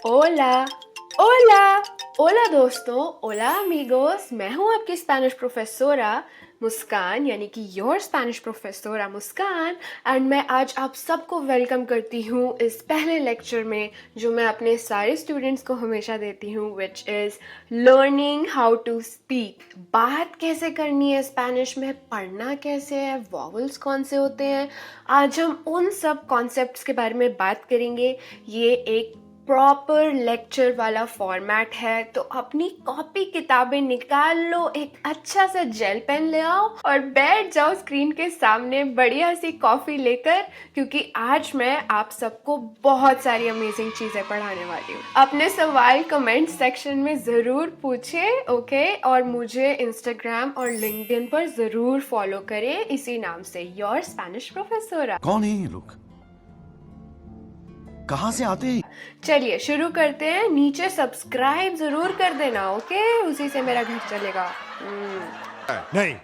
ओला ओला ओला दोस्तों, ओला अमीगोस। मैं हूँ आपकी स्पेनिश प्रोफेसोरा मुस्कान, यानी कि योर स्पेनिश प्रोफेसोरा मुस्कान। एंड मैं आज आप सबको वेलकम करती हूँ इस पहले लेक्चर में जो मैं अपने सारे स्टूडेंट्स को हमेशा देती हूँ, which is learning how to speak. बात कैसे करनी है स्पेनिश में, पढ़ना कैसे है, वॉवल्स कौन से होते हैं, आज हम उन सब कॉन्सेप्ट्स के बारे में बात करेंगे। ये एक प्रॉपर लेक्चर वाला फॉर्मेट है, तो अपनी कॉपी किताबें निकाल लो, एक अच्छा सा जेल पेन ले आओ और बैठ जाओ स्क्रीन के सामने बढ़िया सी कॉफी लेकर, क्योंकि आज मैं आप सबको बहुत सारी अमेजिंग चीजें पढ़ाने वाली हूँ। अपने सवाल कमेंट सेक्शन में जरूर पूछें, ओके? और मुझे इंस्टाग्राम और लिंक्डइन पर जरूर फॉलो करें इसी नाम से, योर स्पेनिश प्रोफेसोरा। कौन है ये लोग? कहाँ से आते हैं? चलिए शुरू करते हैं। नीचे सब्सक्राइब जरूर कर देना, ओके? उसी से मेरा घर चलेगा। नहीं।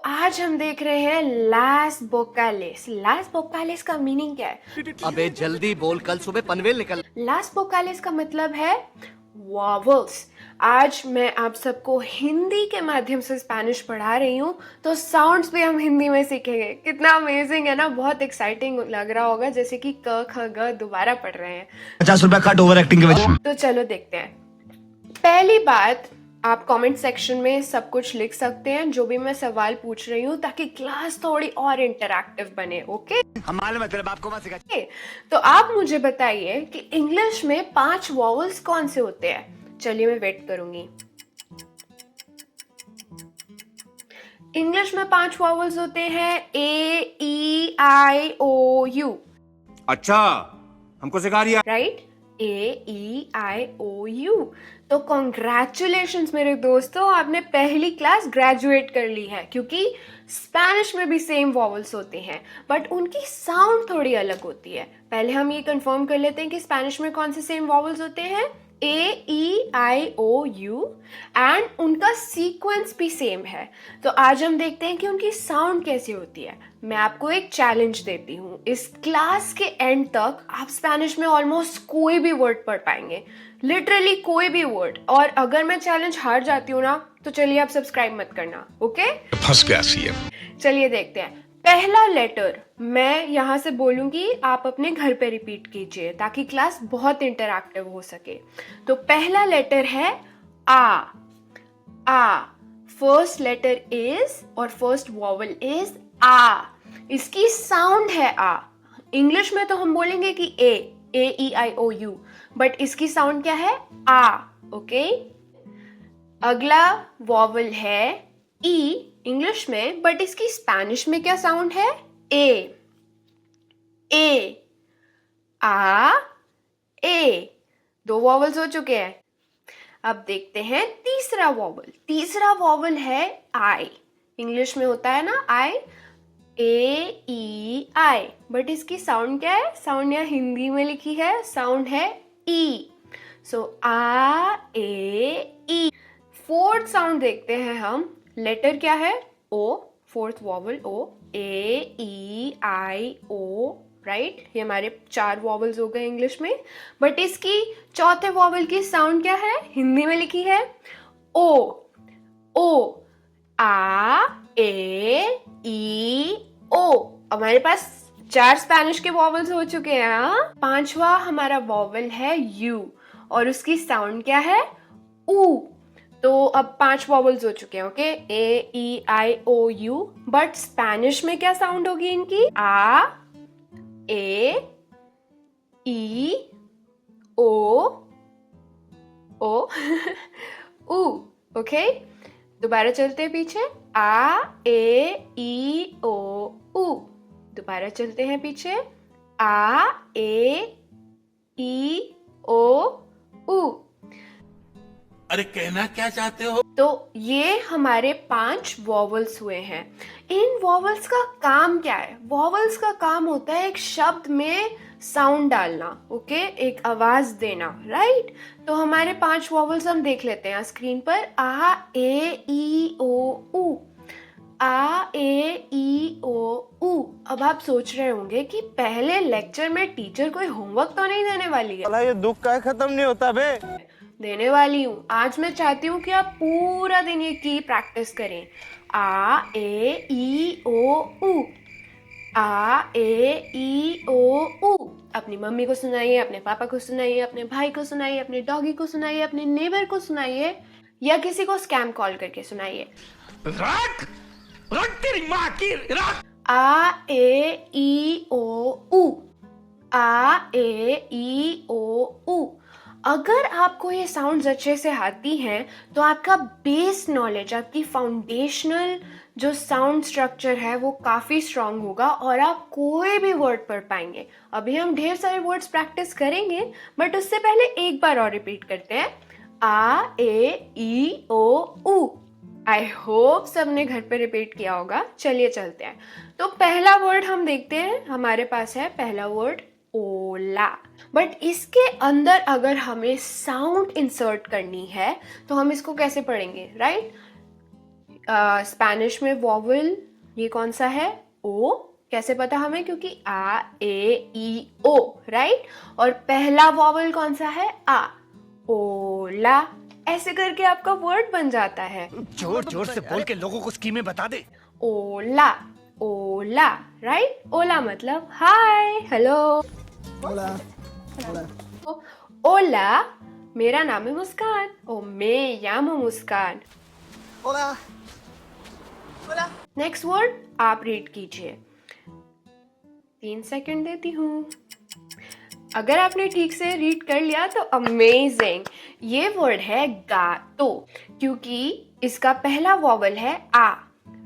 आज हम देख रहे हैं लास बोकालेस। लास बोकालेस का मीनिंग क्या है? अबे जल्दी बोल, कल सुबह पनवेल निकल। लास बोकालेस का मतलब है वॉवल्स। आज मैं आप सबको हिंदी के माध्यम से स्पेनिश पढ़ा रही हूँ, तो साउंड्स भी हम हिंदी में सीखेंगे। कितना अमेजिंग है ना, बहुत एक्साइटिंग लग रहा होगा, जैसे कि क ख ग दोबारा पढ़ रहे हैं। 50 रुपया कट ओवर एक्टिंग के वजह। तो चलो देखते हैं। पहली बात, आप कमेंट सेक्शन में सब कुछ लिख सकते हैं जो भी मैं सवाल पूछ रही हूँ, ताकि क्लास थोड़ी और इंटरैक्टिव बने, ओके? हमारे मतलब आपको मत सिखा। तो आप मुझे बताइए कि इंग्लिश में 5 वॉवल्स कौन से होते हैं। चलिए मैं वेट करूंगी। इंग्लिश में 5 वॉवल्स होते हैं, ए ई आई ओ यू। अच्छा, हमको सिखा रही है। Right, A E I O U. तो कॉन्ग्रेचुलेशंस मेरे दोस्तों, आपने पहली क्लास ग्रेजुएट कर ली है, क्योंकि स्पेनिश में भी सेम वॉवल्स होते हैं, बट उनकी साउंड थोड़ी अलग होती है। पहले हम ये कंफर्म कर लेते हैं कि स्पेनिश में कौन से सेम वॉवल्स होते हैं, ए E I O you, and उनका सीक्वेंस भी सेम है। तो आज हम देखते हैं कि उनकी साउंड कैसी होती है। मैं आपको एक चैलेंज देती हूँ, इस क्लास के एंड तक आप स्पेनिश में ऑलमोस्ट कोई भी वर्ड पढ़ पाएंगे, लिटरली कोई भी वर्ड। और अगर मैं चैलेंज हार जाती हूँ ना, तो चलिए आप सब्सक्राइब मत करना, ओके? फंस गया सीएम। चलिए देखते हैं। पहला लेटर मैं यहाँ से बोलूंगी, आप अपने घर पे रिपीट कीजिए, ताकि क्लास बहुत इंटरैक्टिव हो सके। तो पहला लेटर है आ। आ फर्स्ट लेटर इज, और फर्स्ट वॉवल इज आ। इसकी साउंड है आ। इंग्लिश में तो हम बोलेंगे कि ए E I O U, but इसकी साउंड क्या है? आ, ओके? अगला वॉवल है ई इंग्लिश में, बट इसकी स्पेनिश में क्या साउंड है? ए। ए, आ, ए। 2 वॉवल्स हो चुके हैं। अब देखते हैं तीसरा वॉवल। तीसरा वॉवल है आई। इंग्लिश में होता है ना आई, ए ई आई, बट इसकी साउंड क्या है? साउंड यहाँ हिंदी में लिखी है, साउंड है ई। सो आ ए ई। फोर्थ साउंड देखते हैं हम। लेटर क्या है? ओ, fourth vowel O, A E I O, right? ये हमारे 4 वॉवल्स हो गए इंग्लिश में, बट इसकी चौथे वॉवल की साउंड क्या है? हिंदी में लिखी है ओ। ओ, आ ए ई ओ। हमारे पास 4 स्पेनिश के वॉवल्स हो चुके हैं। हाँ? 5वां हमारा वॉवल है यू, और उसकी साउंड क्या है? ऊ। तो अब 5 वॉवल्स हो चुके हैं, okay? A E I O U, but Spanish में क्या साउंड होगी इनकी? आ ए ई ओ ओ ऊ, ओके? दोबारा चलते हैं पीछे। आ ए ई ओ ऊ। दोबारा चलते हैं पीछे। आ ए ई ओ ऊ। अरे कहना क्या चाहते हो? तो ये हमारे 5 वॉवल्स हुए हैं। इन वॉवल्स का काम क्या है? वॉवल्स का काम होता है एक शब्द में साउंड डालना, ओके? एक आवाज देना, राइट? तो हमारे 5 वॉवल्स हम देख लेते हैं स्क्रीन पर। आ ए ई ओ ऊ। आ ए ई ओ ऊ। अब आप सोच रहे होंगे कि पहले लेक्चर में टीचर कोई होमवर्क तो नहीं देने वाली है। ये दुख का खत्म नहीं होता बे। देने वाली हूँ। आज मैं चाहती हूँ कि आप पूरा दिन ये की प्रैक्टिस करें। आ ए ई ओ ऊ, आ ए ई ओ ऊ। अपनी मम्मी को सुनाइए, अपने पापा को सुनाइए, अपने भाई को सुनाइए, अपने डॉगी को सुनाइए, अपने नेबर को सुनाइए, या किसी को स्कैम कॉल करके सुनाइए। रख रख तेरी माँ की रख। आ ए ई ओ ऊ, आ ए ई ओ ऊ। अगर आपको ये साउंड्स अच्छे से आती हैं तो आपका बेस नॉलेज, आपकी फाउंडेशनल जो साउंड स्ट्रक्चर है वो काफ़ी स्ट्रांग होगा और आप कोई भी वर्ड पढ़ पाएंगे। अभी हम ढेर सारे वर्ड्स प्रैक्टिस करेंगे, बट उससे पहले एक बार और रिपीट करते हैं। आ ए ई ओ ऊ। आई होप सबने घर पे रिपीट किया होगा। चलिए चलते हैं। तो पहला वर्ड हम देखते हैं। हमारे पास है पहला वर्ड ओला। बट इसके अंदर अगर हमें साउंड इंसर्ट करनी है तो हम इसको कैसे पढ़ेंगे, राइट? स्पेनिश में वॉवल ये कौन सा है? ओ। कैसे पता हमें? क्योंकि आ ए ई ओ, राइट? और पहला वॉवल कौन सा है? आ। ओला। ऐसे करके आपका वर्ड बन जाता है। जोर जोर से बोल के लोगों को स्कीमें बता दे। ओला, ओला, राइट? ओला मतलब हाय, हेलो। ओला, मेरा नाम है मुस्कान। ओ मैं llamo मुस्कान। ओला नेक्स्ट वर्ड आप रीड कीजिए। 3 सेकंड देती हूँ। अगर आपने ठीक से रीड कर लिया तो अमेजिंग। ये वर्ड है गातो, क्योंकि इसका पहला वॉवल है आ,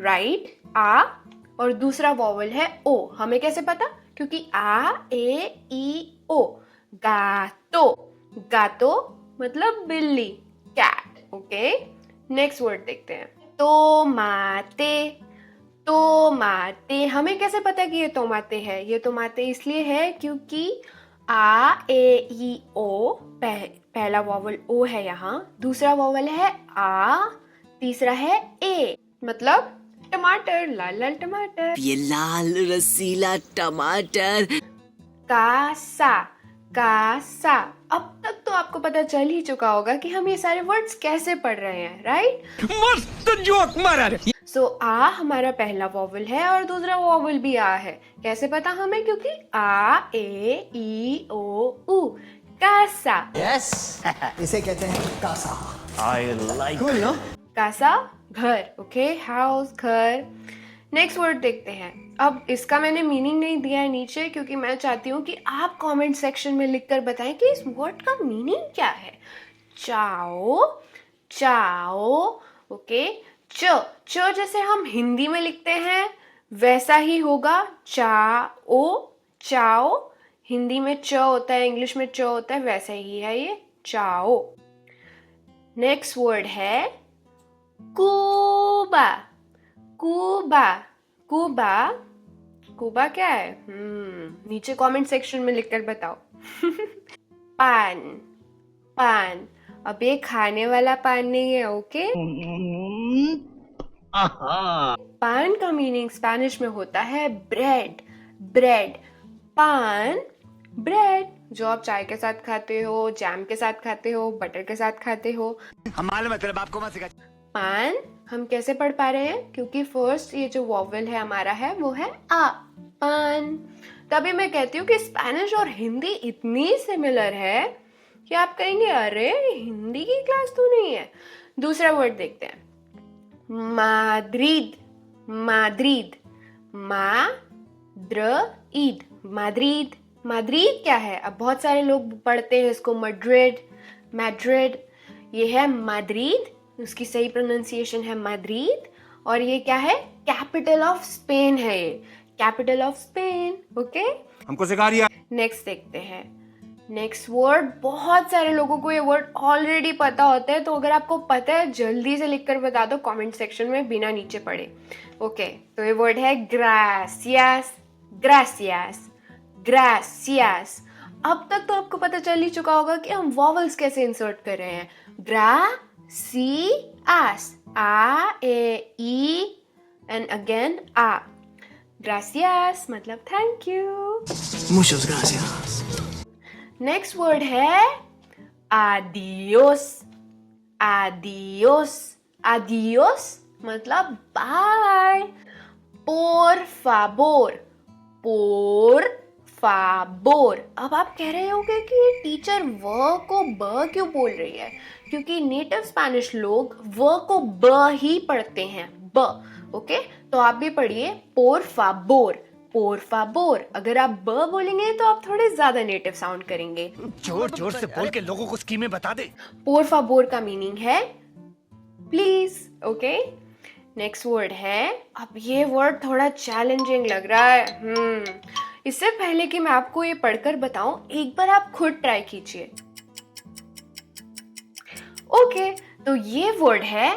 राइट? आ। और दूसरा वॉवल है ओ। हमें कैसे पता? क्योंकि आ ए ई ओ। गातो। गातो मतलब बिल्ली, कैट। ओके, नेक्स्ट वर्ड देखते हैं। टोमाटे। टोमाटे। हमें कैसे पता कि ये टोमाटे है? ये टोमाटे इसलिए है क्योंकि आ ए ई ओ, पहला वॉवल ओ है यहाँ, दूसरा वॉवल है आ, तीसरा है ए, मतलब टमाटर, लाल लाल टमाटर। ये लाल रसीला टमाटर। कासा, कासा। अब तक तो आपको पता चल ही चुका होगा कि हम ये सारे वर्ड्स कैसे पढ़ रहे हैं, राइट? मस्त जोक मारा रे। सो आ हमारा पहला वॉवल है और दूसरा वॉवल भी आ है। कैसे पता हमें? क्योंकि आ ए ई ओ ऊ। कासा। यस इसे कहते हैं कासा। आई लाइक कासा घर, ओके, हाउस, घर। नेक्स्ट वर्ड देखते हैं। अब इसका मैंने मीनिंग नहीं दिया है नीचे, क्योंकि मैं चाहती हूँ कि आप कमेंट सेक्शन में लिखकर बताएं कि इस वर्ड का मीनिंग क्या है। चाओ, चाओ, ओके। च जैसे हम हिंदी में लिखते हैं वैसा ही होगा। चाओ, चाओ। हिंदी में च होता है, इंग्लिश में च होता है, वैसा ही है ये, चाओ। नेक्स्ट वर्ड है कूबा। कूबा, कूबा, कूबा क्या है? नीचे कमेंट सेक्शन में लिखकर बताओ। पान, पान। अब ये खाने वाला पान नहीं है, ओके? पान का मीनिंग स्पेनिश में होता है ब्रेड, ब्रेड। पान, ब्रेड, जो आप चाय के साथ खाते हो, जैम के साथ खाते हो, बटर के साथ खाते हो। हमारे मतलब आपको मत सिखा। पान हम कैसे पढ़ पा रहे हैं? क्योंकि फर्स्ट ये जो वॉवल है हमारा है वो है आ, पान। तभी मैं कहती हूँ कि स्पेनिश और हिंदी इतनी सिमिलर है कि आप कहेंगे अरे हिंदी की क्लास तो नहीं है। दूसरा वर्ड देखते हैं। Madrid, Madrid, Madrid, Madrid. Madrid क्या है? अब बहुत सारे लोग पढ़ते हैं इसको मैड्रिड, मैड्रिड। ये है माद्रिद, उसकी सही प्रोनाउंसिएशन है माद्रिद। और ये क्या है? कैपिटल ऑफ स्पेन है ये, कैपिटल ऑफ स्पेन, ओके? हमको सिखा रही है। नेक्स्ट देखते हैं। नेक्स्ट वर्ड, बहुत सारे लोगों को ये वर्ड ऑलरेडी पता होता है, तो अगर आपको पता है जल्दी से लिखकर बता दो कमेंट सेक्शन में बिना नीचे पढ़े, ओके? तो ये वर्ड है ग्रासियास, ग्रासियास, ग्रासियास। अब तक तो आपको पता चल ही चुका होगा कि हम वॉवल्स कैसे इंसर्ट कर रहे हैं। ग्रासियास, आ ए ई एंड अगेन आ. ग्रासियास मतलब thank you. Muchas gracias. Next word है आदियोस. आदियोस. आदियोस मतलब bye. por favor. por favor. अब आप कह रहे होगे कि ये टीचर व को ब क्यों बोल रही है, क्योंकि नेटिव स्पेनिश लोग व को ब ही पढ़ते हैं, ब. ओके, तो आप भी पढ़िए por favor. por favor. अगर आप ब बोलेंगे तो आप थोड़े ज्यादा नेटिव साउंड करेंगे. जोर जोर से बोल के लोगों को स्कीमें बता दे. por favor का मीनिंग है प्लीज. ओके, नेक्स्ट वर्ड है, अब ये वर्ड थोड़ा चैलेंजिंग लग रहा है. इससे पहले कि मैं आपको ये पढ़कर बताऊं, एक बार आप खुद ट्राई कीजिए. ओके, तो ये वर्ड है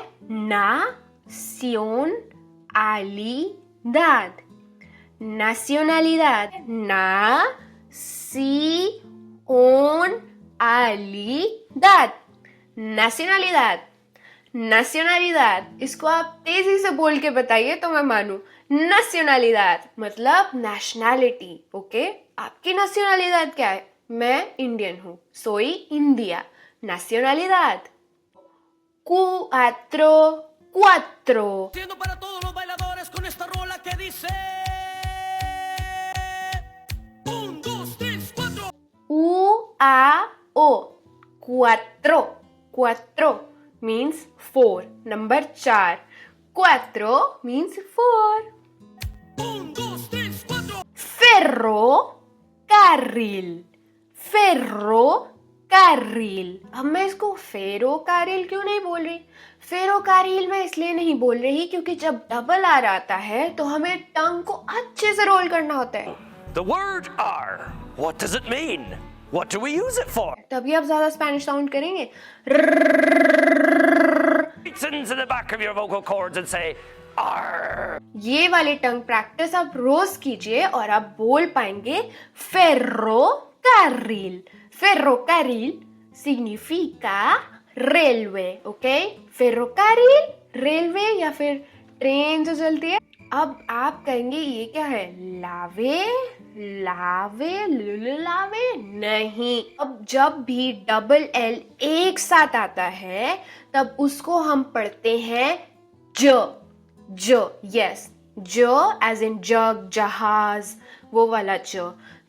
nacionalidad. nacionalidad. nacionalidad. nacionalidad. nacionalidad. इसको आप तेजी से बोल के बताइए तो मैं मानूं. nacionalidad मतलब नेशनैलिटी. ओके, आपकी nacionalidad क्या है? मैं इंडियन हूँ. soy India. nacionalidad. cuatro. Siendo para todos los bailadores con esta rola que dice 1, 2, 3, 4. cuatro. cuatro means 4. number 4. cuatro means 4. 1, 2, 3, 4. ferrocarril. ferrocarril. अब मैं इसको फेरोकारिल क्यों नहीं बोल रही? फेरोकारिल मैं इसलिए नहीं बोल रही क्योंकि जब डबल आर आता है तो हमें टंग को अच्छे से रोल करना होता है. The word R. What does it mean? What do we use it for? तभी आप ज्यादा स्पेनिश साउंड करेंगे. Listen to the back of your vocal cords and say R. ये वाली टंग प्रैक्टिस आप रोज कीजिए और आप बोल पाएंगे ferrocarril. ferrocarril significa railway. Okay, ferrocarril railway या फिर ट्रेन जो चलती है. अब आप कहेंगे ये क्या है? लावे. लावे. लावे नहीं. अब जब भी डबल एल एक साथ आता है तब उसको हम पढ़ते हैं ज. ज. यस, ज एज इन जग, जहाज, वो वाला ज.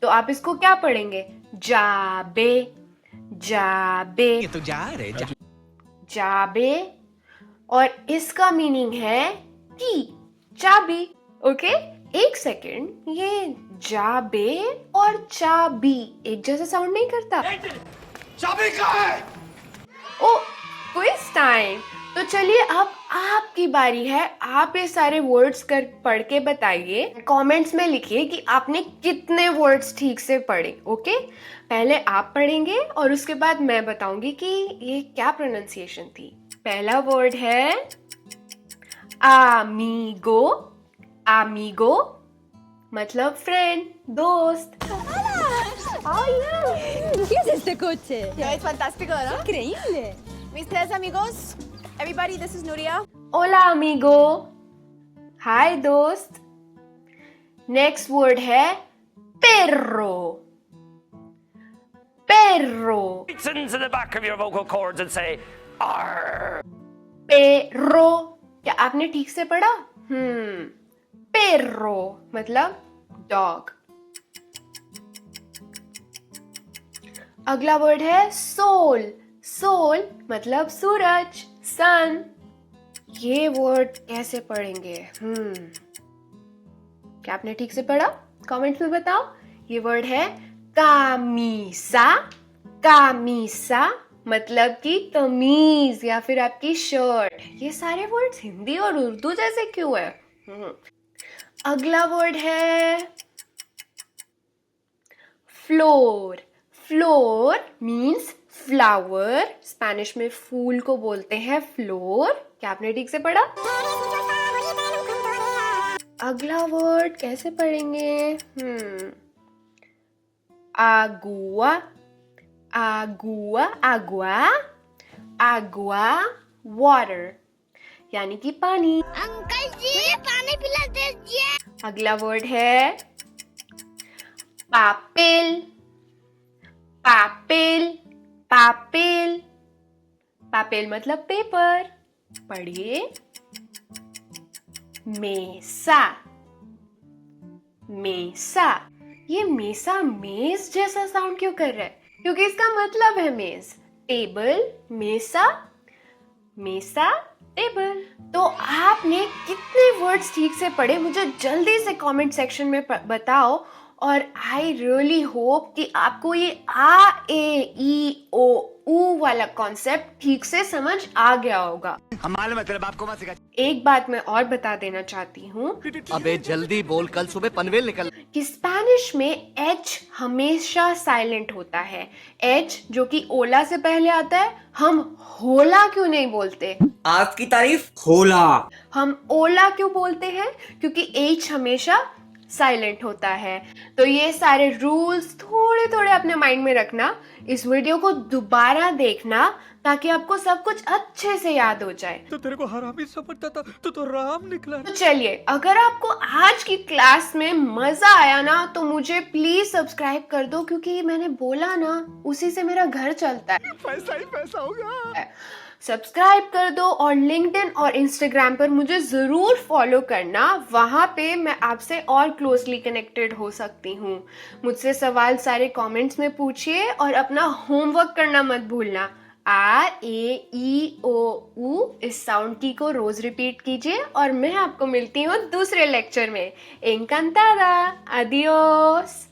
तो आप इसको क्या पढ़ेंगे? जाबे. जाबे. ये तो जा रहे जा. जाबे. और इसका मीनिंग है की, चाबी. ओके, एक सेकेंड, ये जाबे और चाबी एक जैसा साउंड नहीं करता? चाबी कहाँ है? ओ, क्विज टाइम. तो चलिए अब आपकी बारी है. आप ये सारे वर्ड्स पढ़ के बताइए. कमेंट्स में लिखिए कि आपने कितने वर्ड्स ठीक से पढ़े. ओके, पहले आप पढ़ेंगे और उसके बाद मैं बताऊंगी कि ये क्या प्रोनाउंसिएशन थी. पहला वर्ड है आमीगो. आमीगो मतलब फ्रेंड, दोस्त. ¿Qué es este coche? Ya es fantástico, ¿no? Increíble. Mis tres amigos. Everybody, this is Nuria. Hola amigo. हाय दोस्त. नेक्स्ट वर्ड है perro. perro. Listen to the back of your vocal cords and say R. perro. क्या आपने ठीक से पढ़ा? perro मतलब dog. अगला word है सोल. सोल मतलब सूरज, सन. ये वर्ड कैसे पढ़ेंगे? क्या आपने ठीक से पढ़ा? कमेंट में बताओ. ये वर्ड है कामीसा. कामीसा मतलब कि कमीज या फिर आपकी शर्ट. ये सारे वर्ड्स हिंदी और उर्दू जैसे क्यों है? अगला वर्ड है floor. Floor means flower. Spanish में फूल को बोलते हैं फ्लोर. क्या आपने ठीक से पढ़ा? अगला वर्ड कैसे पढ़ेंगे? आगुआ. आगुआ. आगुआ. आगुआ वाटर. यानी कि पानी। अंकल जी पानी पिला दीजिए। अगला वर्ड है पापिल। पापिल पापिल पापिल मतलब पेपर। पढ़िए मेसा। मेसा। ये मेसा मेज जैसा साउंड क्यों कर रहा है? क्योंकि इसका मतलब है मेज। टेबल मेसा, मेसा टेबल। तो आपने कितने वर्ड्स ठीक से पढ़े मुझे जल्दी से कमेंट सेक्शन में बताओ। और आई रियली होप कि आपको ये आ ए ई ओ ऊ वाला कॉन्सेप्ट ठीक से समझ आ गया होगा। हमारे मतलब आपको मत सिखा। एक बात मैं और बता देना चाहती हूँ अबे जल्दी बोल, कल सुबह पनवेल निकल। कि स्पेनिश में एच हमेशा साइलेंट होता है। एच जो कि ओला से पहले आता है, हम होला क्यों नहीं बोलते? आज की तारीफ होला। हम ओला क्यों बोलते हैं? क्योंकि एच हमेशा साइलेंट होता है। तो ये सारे रूल्स थोड़े थोड़े अपने माइंड में रखना। इस वीडियो को दोबारा देखना ताकि आपको सब कुछ अच्छे से याद हो जाए। तो तेरे को हरामी समझता था तो राम निकला। तो चलिए, अगर आपको आज की क्लास में मजा आया ना तो मुझे प्लीज सब्सक्राइब कर दो, क्योंकि मैंने बोला ना उसी से मेरा घर चलता है। पैसा ही पैसा होगा। सब्सक्राइब कर दो और लिंक्डइन और इंस्टाग्राम पर मुझे जरूर फॉलो करना। वहां पे मैं आपसे और क्लोजली कनेक्टेड हो सकती हूँ। मुझसे सवाल सारे कमेंट्स में पूछिए और अपना होमवर्क करना मत भूलना। आ ए ई ओ ऊ इस साउंड की को रोज रिपीट कीजिए और मैं आपको मिलती हूँ दूसरे लेक्चर में। एनकांतादा। आदियोस।